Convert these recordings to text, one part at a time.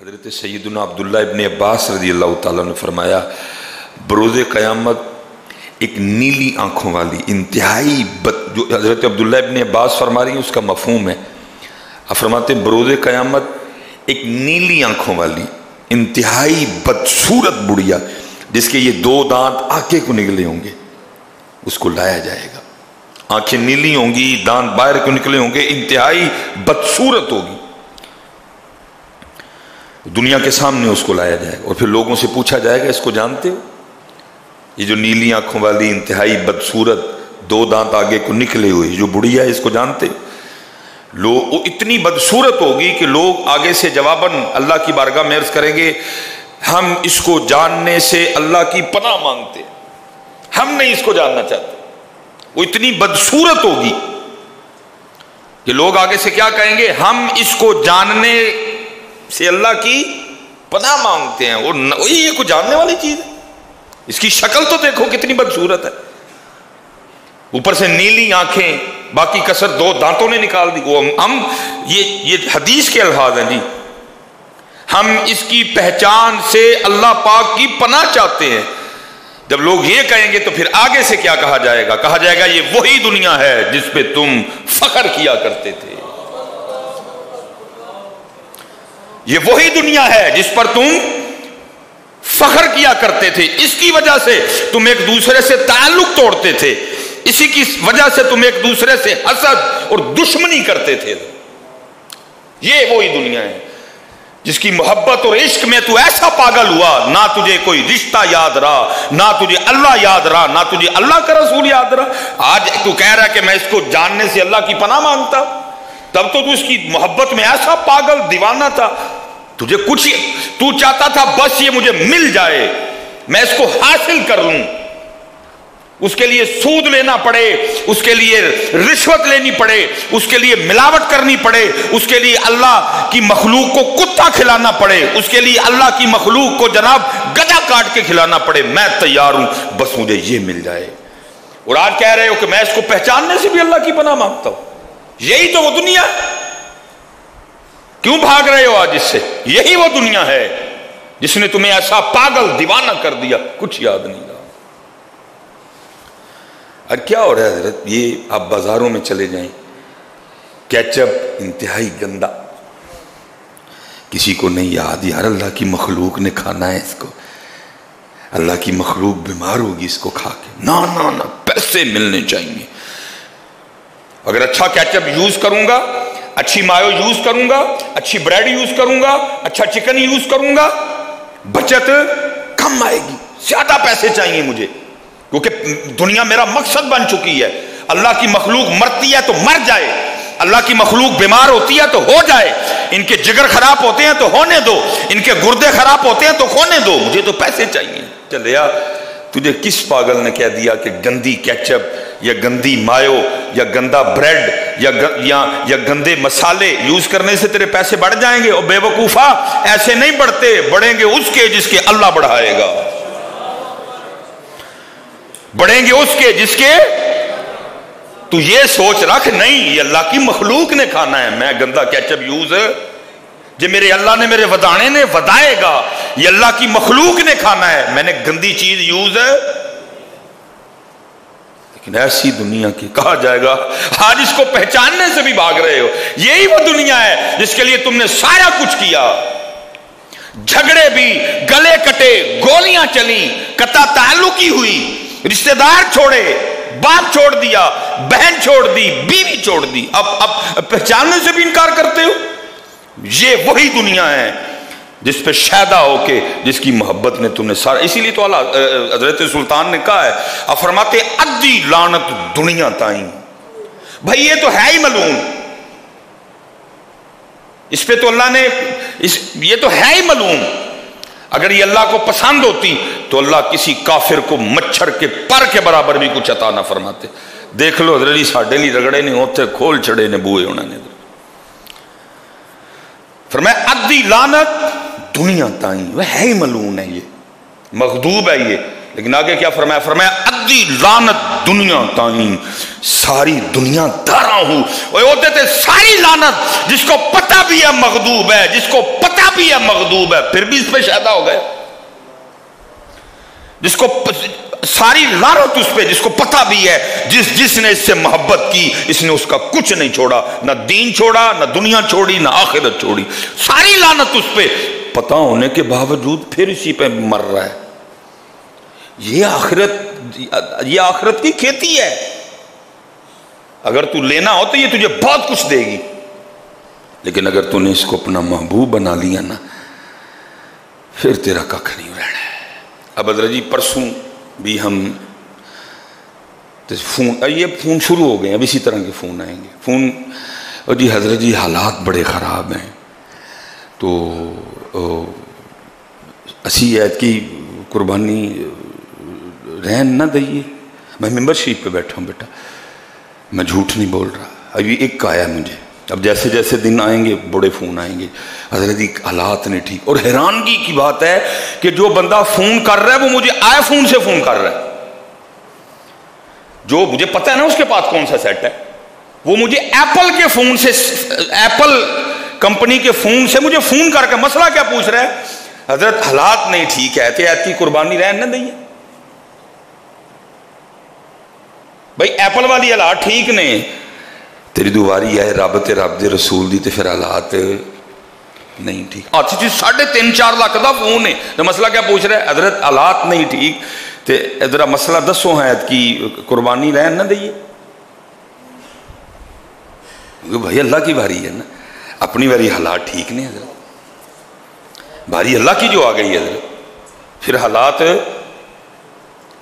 حضرت سیدنا عبداللہ ابن عباس رضی اللہ تعالیٰ نے فرمایا بروز قیامت ایک نیلی آنکھوں والی انتہائی جو حضرت عبداللہ ابن عباس فرما رہی ہیں اس کا مفہوم ہے. آپ فرماتے ہیں بروز قیامت ایک نیلی آنکھوں والی انتہائی بدصورت بڑھیا جس کے یہ دو دانت آنکھیں کو نکلے ہوں گے اس کو لایا جائے گا. آنکھیں نیلی ہوں گی، دانت باہر کو نکلے ہوں گے، انتہائی بدصورت ہوگی. دنیا کے سامنے اس کو لایا جائے گا اور پھر لوگوں سے پوچھا جائے گا اس کو جانتے ہو؟ یہ جو نیلی آنکھوں والی انتہائی بدصورت دو دانت آگے کو نکلے ہوئے جو بڑھیا ہے اس کو جانتے ہو؟ لوگ اتنی بدصورت ہوگی کہ لوگ آگے سے جواباً اللہ کی بارگاہ میں عرض کریں گے ہم اس کو جاننے سے اللہ کی پناہ مانگتے، ہم نہیں اس کو جاننا چاہتے. وہ اتنی بدصورت ہوگی کہ لوگ آگے سے کیا کہیں گے، ہم اس کو جاننے سے اللہ کی پناہ مانگتے ہیں. اور یہ کوئی جاننے والی چیز ہے؟ اس کی شکل تو دیکھو کتنی بدصورت ہے، اوپر سے نیلی آنکھیں، باقی کسر دو دانتوں نے نکال دی. ہم یہ حدیث کے الفاظ ہیں جی، ہم اس کی پہچان سے اللہ پاک کی پناہ چاہتے ہیں. جب لوگ یہ کہیں گے تو پھر آگے سے کیا کہا جائے گا؟ کہا جائے گا یہ وہی دنیا ہے جس پہ تم فخر کیا کرتے تھے، یہ وہی دنیا ہے جس پر تم فخر کیا کرتے تھے. اس کی وجہ سے تم ایک دوسرے سے تعلق توڑتے تھے، اسی کی وجہ سے تم ایک دوسرے سے حسد اور دشمنی کرتے تھے. یہ وہی دنیا ہے جس کی محبت اور عشق میں تو ایسا پاگل ہوا، نہ تجھے کوئی رشتہ یاد رہا، نہ تجھے اللہ یاد رہا، نہ تجھے اللہ کا رسول یاد رہا. آج تو کہہ رہا ہے کہ میں اس کو جاننے سے اللہ کی پناہ مانگتا، تب تو اس کی محبت میں ایسا پاگل دیوانہ تھا. تجھے کچھ تو چاہتا تھا بس یہ مجھے مل جائے، میں اس کو حاصل کر لوں. اس کے لیے سود لینا پڑے، اس کے لیے رشوت لینی پڑے، اس کے لیے ملاوٹ کرنی پڑے، اس کے لیے اللہ کی مخلوق کو کتا کھلانا پڑے، اس کے لیے اللہ کی مخلوق کو جناب گدھا کاٹ کے کھلانا پڑے. میں تیار ہوں بس مجھے یہ مل جائے. اور آج کہہ رہے ہو کہ میں اس کو پہچاننے سے بھی اللہ کی پناہ مانگتا ہوں. یہی تو وہ دنیا ہے. کیوں بھاگ رہے ہو آج اس سے؟ یہی وہ دنیا ہے جس نے تمہیں ایسا پاگل دیوانہ کر دیا کچھ یاد نہیں رہا. اور کیا ہو رہا ہے حضرت؟ یہ آپ بازاروں میں چلے جائیں، کیچپ انتہائی گندا، کسی کو نہیں یاد یار اللہ کی مخلوق نے کھانا ہے اس کو، اللہ کی مخلوق بیمار ہوگی اس کو کھا کے. نہ پیسے ملنے چاہیے. اگر اچھا کیچپ یوز کروں گا، اچھی مایو یوز کروں گا، اچھی بریڈ یوز کروں گا، اچھا چکن یوز کروں گا، بچت کم آئے گی. زیادہ پیسے چاہیے مجھے کیونکہ دنیا میرا مقصد بن چکی ہے. اللہ کی مخلوق مرتی ہے تو مر جائے، اللہ کی مخلوق بیمار ہوتی ہے تو ہو جائے، ان کے جگر خراب ہوتے ہیں تو ہونے دو، ان کے گردے خراب ہوتے ہیں تو ہونے دو، مجھے تو پیسے چاہیے. چلے یار تجھے کس پاگل نے کہہ دیا کہ گندی کیچپ یا گندی مایو یا گندا بریڈ یا گندے مسالے یوز کرنے سے تیرے پیسے بڑھ جائیں گے؟ اور بے وقوفا ایسے نہیں بڑھتے، بڑھیں گے اس کے جس کے اللہ بڑھائے گا، بڑھیں گے اس کے جس کے. تو یہ سوچ رکھ نہیں یہ اللہ کی مخلوق نے کھانا ہے، میں گندا کیچپ یوز جو میرے اللہ نے میرے ودانے نے ودائے گا، یہ اللہ کی مخلوق نے کھانا ہے، میں نے گندی چیز یوز ہے. لیکن ایسی دنیا کی کہا جائے گا آج اس کو پہچاننے سے بھی بھاگ رہے ہو. یہی وہ دنیا ہے جس کے لیے تم نے سارا کچھ کیا، جھگڑے بھی، گلے کٹے، گولیاں چلی، قطع تعلقی ہوئی، رشتہ دار چھوڑے، باپ چھوڑ دیا، بہن چھوڑ دی، بیوی چھوڑ دی. اب پہچاننے سے بھی انکار کرتے ہو. یہ وہی دنیا ہے جس پہ شیدا ہو کے جس کی محبت نے تم نے سارا. اسی لیے تو حضرت سلطان نے کہا ہے، اب فرماتے ادی لعنت دنیا تائیں. بھائی یہ تو ہے ہی ملعون، اس پہ تو اللہ نے یہ تو ہے ہی ملعون. اگر یہ اللہ کو پسند ہوتی تو اللہ کسی کافر کو مچھر کے پر کے برابر بھی کچھ عطا نہ فرماتے. دیکھ لو حضرت ساڈے لی رگڑے نے ہوتے کھول چھڑے نے بوئے ہونا نے. فرمایا ادی لعنت دنیا تائیں، وہ ہے ہی ملعون ہے، یہ مغضوب ہے یہ. لیکن آگے کیا فرمایا؟ فرمایا ادی لعنت دنیا تائیں ساری دنیا دارا ہوں. وہ ہوتے تھے ساری لعنت جس کو پتہ بھی ہے مغضوب ہے، جس کو پتہ بھی ہے مغضوب ہے، پھر بھی اس پہ شہدا ہو گئے. جس کو ساری لعنت اس پہ، جس کو پتہ بھی ہے جس نے اس سے محبت کی اس نے اس کا کچھ نہیں چھوڑا، نہ دین چھوڑا، نہ دنیا چھوڑی، نہ آخرت چھوڑی. ساری لعنت اس پہ، پتہ ہونے کے باوجود پھر اسی پہ مر رہا ہے. یہ آخرت کی کھیتی ہے. اگر تو لینا ہو تو یہ تجھے بہت کچھ دے گی، لیکن اگر تو نے اس کو اپنا محبوب بنا لیا نا، پھر تیرا ککھ نہیں رہنا ہے. اب حضرت جی پرسوں بھی ہم یہ فون شروع ہو گئے، اب اسی طرح کے فون آئیں گے. فون اور جی حضرت جی حالات بڑے خراب ہیں، تو 80 عید کی قربانی رہن نہ دئیے. میں ممبر شریف پہ بیٹھا ہوں بیٹا، میں جھوٹ نہیں بول رہا. ابھی ایک آیا مجھے، اب جیسے جیسے دن آئیں گے بڑے فون آئیں گے. حضرت حالات نہیں ٹھیک. اور حیرانگی کی بات ہے کہ جو بندہ فون کر رہا ہے وہ مجھے آئی فون سے فون کر رہا ہے. جو مجھے پتہ ہے نا اس کے پاس کون سا سیٹ ہے، وہ مجھے ایپل کے فون سے، ایپل کمپنی کے فون سے مجھے فون کر کے مسئلہ کیا پوچھ رہا ہے؟ حضرت حالات نہیں ٹھیک ہے، عید کی قربانی رہن نہ دئیے. بھائی ایپل والی حالات ٹھیک نہیں، تیری دواری ہے رب تے رب دے رسول دی تے پھر حالات نہیں ٹھیک. اچھی چیز 3.5-4 لاکھ دا فون ہے تو مسئلہ کیا پوچھ رہا ہے؟ حضرت حالات نہیں ٹھیک تے ادھر مسئلہ دسو ہے عید کی قربانی رہن نہ دئیے. بھائی اللہ کی باری ہے نا، اپنی باری حالات ٹھیک نہیں حضرت، باری اللہ کی جو آ گئی ہے حضرت، پھر حالات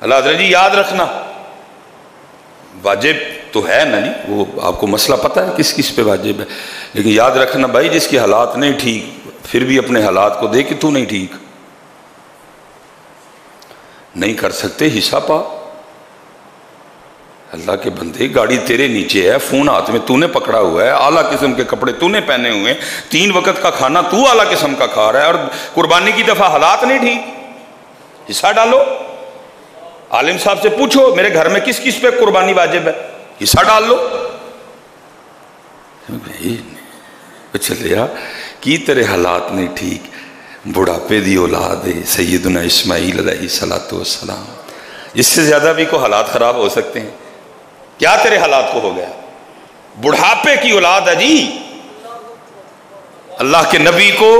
حضرت جی یاد رکھنا واجب تو ہے نا جی، وہ آپ کو مسئلہ پتہ ہے کس کس پہ واجب ہے، لیکن یاد رکھنا بھائی جس کی حالات نہیں ٹھیک پھر بھی اپنے حالات کو دے کہ تو نہیں ٹھیک، نہیں کر سکتے حصہ پا. اللہ کے بندے گاڑی تیرے نیچے ہے، فون ہاتھ میں تو نے پکڑا ہوا ہے، اعلیٰ قسم کے کپڑے تو نے پہنے ہوئے ہیں، 3 وقت کا کھانا تو اعلیٰ قسم کا کھا رہا ہے، اور قربانی کی دفعہ حالات نہیں ٹھیک. حصہ ڈالو. عالم صاحب سے پوچھو میرے گھر میں کس کس پہ قربانی واجب ہے، حصہ ڈال لو. چلیا کی تیرے حالات نہیں ٹھیک، بڑھاپے دی اولاد ہے سیدنا اسماعیل علیہ السلام. اس سے زیادہ بھی کوئی حالات خراب ہو سکتے ہیں؟ کیا تیرے حالات کو ہو گیا؟ بڑھاپے کی اولاد ہے جی. اللہ کے نبی کو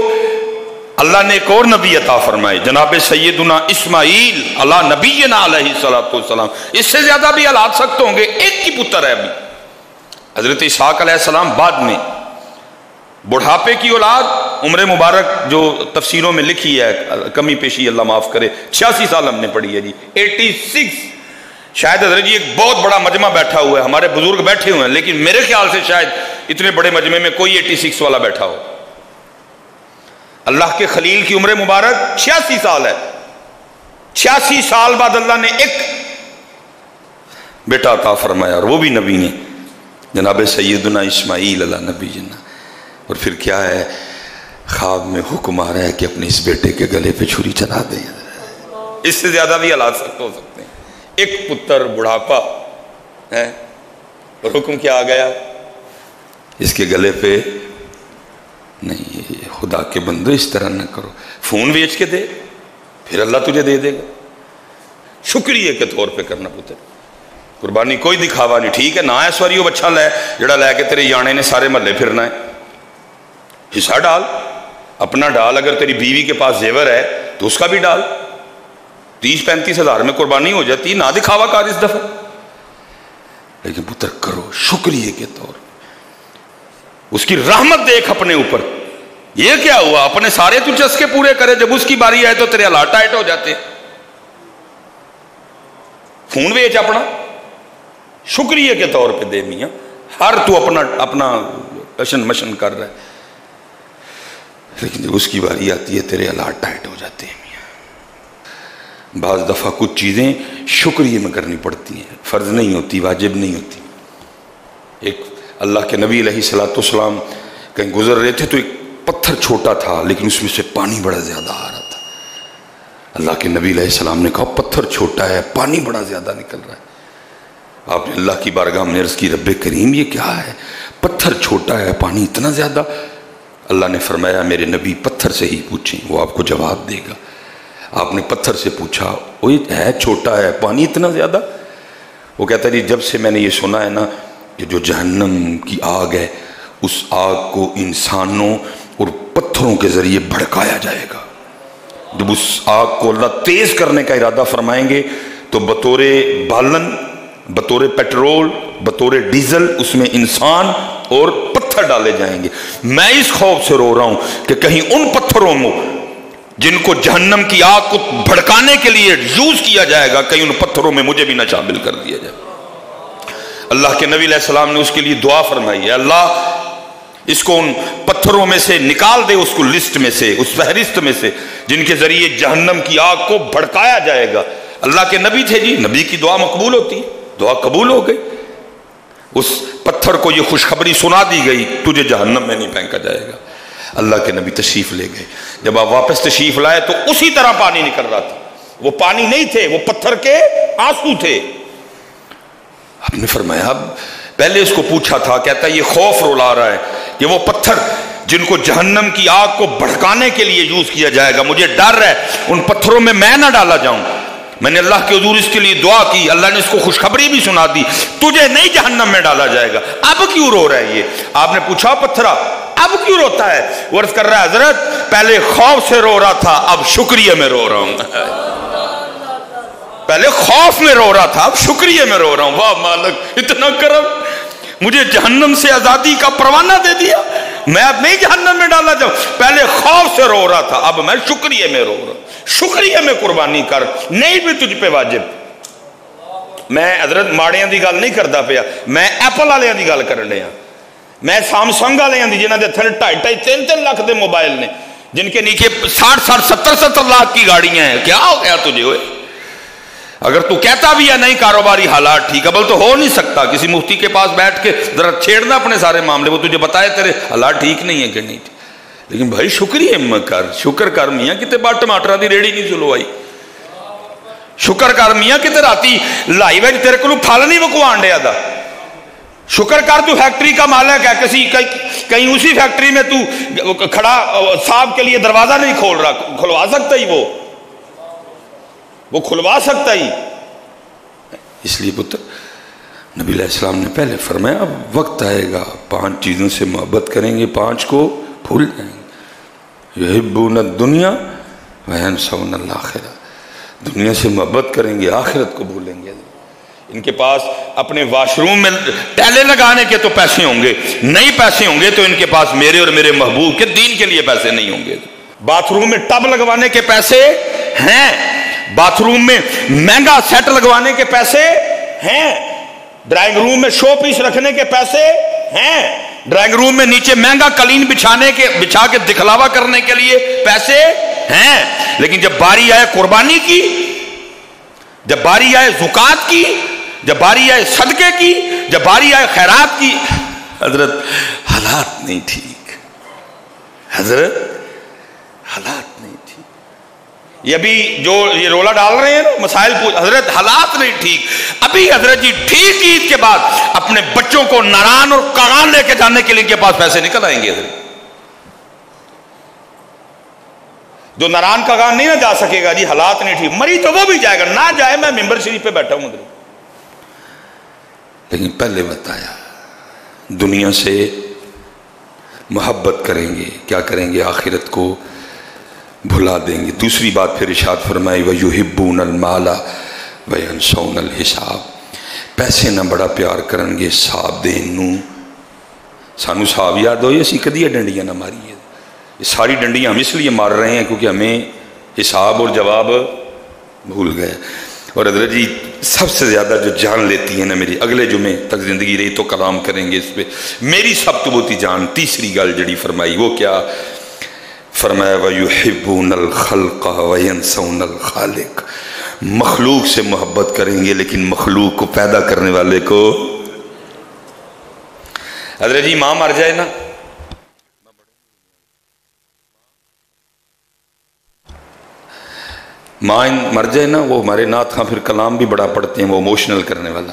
اللہ نے ایک اور نبی عطا فرمائے، جناب سیدنا اسماعیل علی نبینا علیہ السلام. اس سے زیادہ بھی حالات سخت ہوں گے. ایک کی پتر ہے ابھی حضرت اسحاق علیہ السلام، بعد میں بڑھاپے کی اولاد. عمر مبارک جو تفسیروں میں لکھی ہے، کمی پیشی اللہ معاف کرے، 86 سال ہم نے پڑھی ہے جی، 86. شاید حضرت جی ایک بہت بڑا مجمع بیٹھا ہوا ہے، ہمارے بزرگ بیٹھے ہوئے ہیں، لیکن میرے خیال سے شاید اتنے بڑے مجمع میں کوئی 86 والا بیٹھا ہو. اللہ کے خلیل کی عمر مبارک 86 سال ہے. 86 سال بعد اللہ نے ایک بیٹا عطا فرمایا، اور وہ بھی نبی نے، جناب سیدنا اسماعیل علیہ نبی جنا. اور پھر کیا ہے، خواب میں حکم آ رہا ہے کہ اپنے اس بیٹے کے گلے پہ چھری چلا دیں. اس سے زیادہ بھی حالات سخت ہو سکتے ہیں. ایک پتر، بڑھاپا ہے، اور حکم کیا آ گیا، اس کے گلے پہ نہیں. خدا کے بندو اس طرح نہ کرو. فون بیچ کے دے، پھر اللہ تجھے دے دے گا. شکریہ کے طور پہ کرنا پتر. قربانی کوئی دکھاوا نہیں. ٹھیک ہے نہ ہے سواری وہ بچہ لے جڑا لے کے تیرے یانے نے سارے محلے پھرنا ہے. حصہ ڈال، اپنا ڈال. اگر تیری بیوی کے پاس زیور ہے تو اس کا بھی ڈال. 30-35 ہزار میں قربانی ہو جاتی، نہ دکھاوا کر اس دفعہ. لیکن پتر کرو شکریہ کے طور. اس کی رحمت دیکھ اپنے اوپر. یہ کیا ہوا، اپنے سارے تو چسکے پورے کرے، جب اس کی باری آئے تو تیرے حالات ٹائٹ ہو جاتے. فون بیچ اپنا، شکریہ کے طور پہ دے میاں. ہر تو اپنا کشن مشن کر رہا ہے، لیکن جب اس کی باری آتی ہے تیرے حالات ٹائٹ ہو جاتے ہیں میاں. بعض دفعہ کچھ چیزیں شکریہ میں کرنی پڑتی ہیں، فرض نہیں ہوتی، واجب نہیں ہوتی. ایک اللہ کے نبی علیہ السلام کہیں گزر رہے تھے تو ایک پتھر چھوٹا تھا لیکن اس میں سے پانی بڑا زیادہ آ رہا تھا. اللہ کے نبی علیہ السلام نے کہا پتھر چھوٹا ہے، پانی بڑا زیادہ نکل رہا ہے. آپ نے اللہ کی بارگاہ میں عرض کی رب کریم یہ کیا ہے؟ پتھر چھوٹا ہے پانی اتنا زیادہ؟ اللہ نے فرمایا میرے نبی پتھر سے ہی پوچھیں وہ آپ کو جواب دے گا۔ آپ نے پتھر سے پوچھا وہ ہے چھوٹا ہے پانی اتنا زیادہ؟ وہ کہتا ہے جی جب سے میں نے یہ سنا ہے نا کہ جو جہنم کی آگ ہے اس آگ کو انسانوں اور پتھروں کے ذریعے بھڑکایا جائے گا۔ جب اس آگ کو اللہ تیز کرنے کا ارادہ فرمائیں گے تو بطور بالن، بطور پیٹرول، بطور ڈیزل اس میں انسان اور پتھر ڈالے جائیں گے۔ میں اس خوف سے رو رہا ہوں کہ کہیں ان پتھروں میں جن کو جہنم کی آگ کو بھڑکانے کے لیے یوز کیا جائے گا کہیں ان پتھروں میں مجھے بھی نہ شامل کر دیا جائے۔ اللہ کے نبی علیہ السلام نے اس کے لیے دعا فرمائی ہے اللہ اس کو ان پتھروں میں سے نکال دے، اس کو لسٹ میں سے، اس فہرست میں سے جن کے ذریعے جہنم کی آگ کو بھڑکایا جائے گا۔ اللہ کے نبی تھے جی، نبی کی دعا مقبول ہوتی ہے، دعا قبول ہو گئی۔ اس پتھر کو یہ خوشخبری سنا دی گئی تجھے جہنم میں نہیں پھینکا جائے گا۔ اللہ کے نبی تشریف لے گئے، جب آپ واپس تشریف لائے تو اسی طرح پانی نکل رہا تھا، وہ پانی نہیں تھے، وہ پتھر کے آنسو تھے۔ آپ نے فرمایا پہلے اس کو پوچھا تھا، کہتا ہے یہ خوف رولا رہا ہے کہ وہ پتھر جن کو جہنم کی آگ کو بھڑکانے کے لیے یوز کیا جائے گا مجھے ڈر ہے ان پتھروں میں میں نہ ڈالا جاؤں۔ میں نے اللہ کے حضور اس کے لیے دعا کی، اللہ نے اس کو خوشخبری بھی سنا دی تجھے نہیں جہنم میں ڈالا جائے گا، اب کیوں رو رہا ہے یہ؟ آپ نے پوچھا پتھرا اب کیوں روتا ہے؟ وہ عرض کر رہا ہے حضرت پہلے خوف سے رو رہا تھا اب شکریہ میں رو رہا ہوں۔ پہلے خوف میں رو رہا تھا اب شکریہ میں رو رہا ہوں۔ واہ مالک اتنا کرم، مجھے جہنم سے آزادی کا پروانہ دے دیا، میں اب نہیں جہنم میں ڈالا جاؤں، پہلے خوف سے رو رہا تھا اب میں شکریہ میں رو رہا ہوں۔ شکریہ میں قربانی کر، نہیں بھی تجھ پہ واجب۔ میں حضرت ماڑیاں دی گل نہیں کرتا پیا، میں ایپل والے دی گل کر رہا، میں سامسنگ والے دی جنہاں دے تھلے 2.5-3 لاکھ دے موبائل نے، جن کے نیچے 60-70 لاکھ کی گاڑیاں ہیں۔ کیا ہو گیا تجھے ہوئے؟ اگر تو کہتا بھی ہے نہیں کاروباری حالات ٹھیک ہے، بل تو ہو نہیں سکتا، کسی مفتی کے پاس بیٹھ کے ذرا چھیڑنا اپنے سارے معاملے، وہ تجھے بتائے تیرے حالات ٹھیک نہیں ہے کہ نہیں ٹھیک، لیکن بھائی شکریہ کر، شکر کر میاں کتے بات ٹماٹر دی ریڑی نہیں چلوائی، شکر کر میاں کتے راتی لائی ویج تیرے کو پھل نہیں وکوان ڈیا دا، شکر کر تو فیکٹری کا مالک ہے، کہیں اسی فیکٹری میں تو کھڑا صاحب کے لیے دروازہ نہیں کھول رہا، کھلوا سکتا ہی وہ کھلوا سکتا ہی۔ اس لیے پتر نبی علیہ السلام نے پہلے فرمایا اب وقت آئے گا 5 چیزوں سے محبت کریں گے 5 کو بھول جائیں گے، یحبون الدنیا وینسون الآخرہ، دنیا سے محبت کریں گے آخرت کو بھولیں گے۔ ان کے پاس اپنے واش روم میں ٹیلے لگانے کے تو پیسے ہوں گے، نہیں پیسے ہوں گے تو ان کے پاس میرے اور میرے محبوب کے دین کے لیے پیسے نہیں ہوں گے۔ باتھ روم میں ٹب لگوانے کے پیسے ہیں، باتھ روم میں مہنگا سیٹ لگوانے کے پیسے ہیں، ڈرائنگ روم میں شو پیس رکھنے کے پیسے ہیں، ڈرائنگ روم میں نیچے مہنگا قالین بچھا کے دکھلاوا کرنے کے لیے پیسے ہیں، لیکن جب باری آئے قربانی کی، جب باری آئے زکات کی، جب باری آئے صدقے کی، جب باری آئے خیرات کی، حضرت حالات نہیں ٹھیک، حضرت حالات نہیں ٹھیک۔ یہ ابھی جو یہ رولا ڈال رہے ہیں نا مسائل پوچھ، حضرت حالات نہیں ٹھیک۔ ابھی حضرت جی ٹھیک عید کے بعد اپنے بچوں کو ناران اور کاغان لے کے جانے کے لیے ان کے پاس پیسے نکل آئیں گے۔ حضرت جو ناران کاغان نہیں نہ جا سکے گا جی حالات نہیں ٹھیک، مری تو وہ بھی جائے گا، نہ جائے میں ممبر شریف پہ بیٹھا ہوں۔ لیکن پہلے بتایا دنیا سے محبت کریں گے، کیا کریں گے؟ آخرت کو بھلا دیں گے۔ دوسری بات پھر ارشاد فرمائی وَيُحِبُّونَ الْمَالَ وَيَنْسَوْنَ الْحِسَابَ، پیسے نہ بڑا پیار کریں گے حساب دین نو۔ سانو حساب یاد ہوئی اسی کدی ڈنڈیاں نہ ماری ہے، یہ ساری ڈنڈیاں ہم اس لیے مار رہے ہیں کیونکہ ہمیں حساب اور جواب بھول گئے۔ اور حضرت جی سب سے زیادہ جو جان لیتی ہے نا میری، اگلے جمعے تک زندگی رہی تو کلام کریں گے اس پہ، میری سب تو بہتی جان تیسری گل جڑی فرمائی وہ کیا فرمایا وَيُحِبُّونَ الْخَلْقَ وَيَنْسَوْنَ الْخَالِقَ، مخلوق سے محبت کریں گے لیکن مخلوق کو پیدا کرنے والے کو۔ حضرت جی ماں مر جائے نا، ماں مر جائے نا، وہ ہمارے نعت خاں پھر کلام بھی بڑا پڑھتے ہیں، وہ ایموشنل کرنے والا،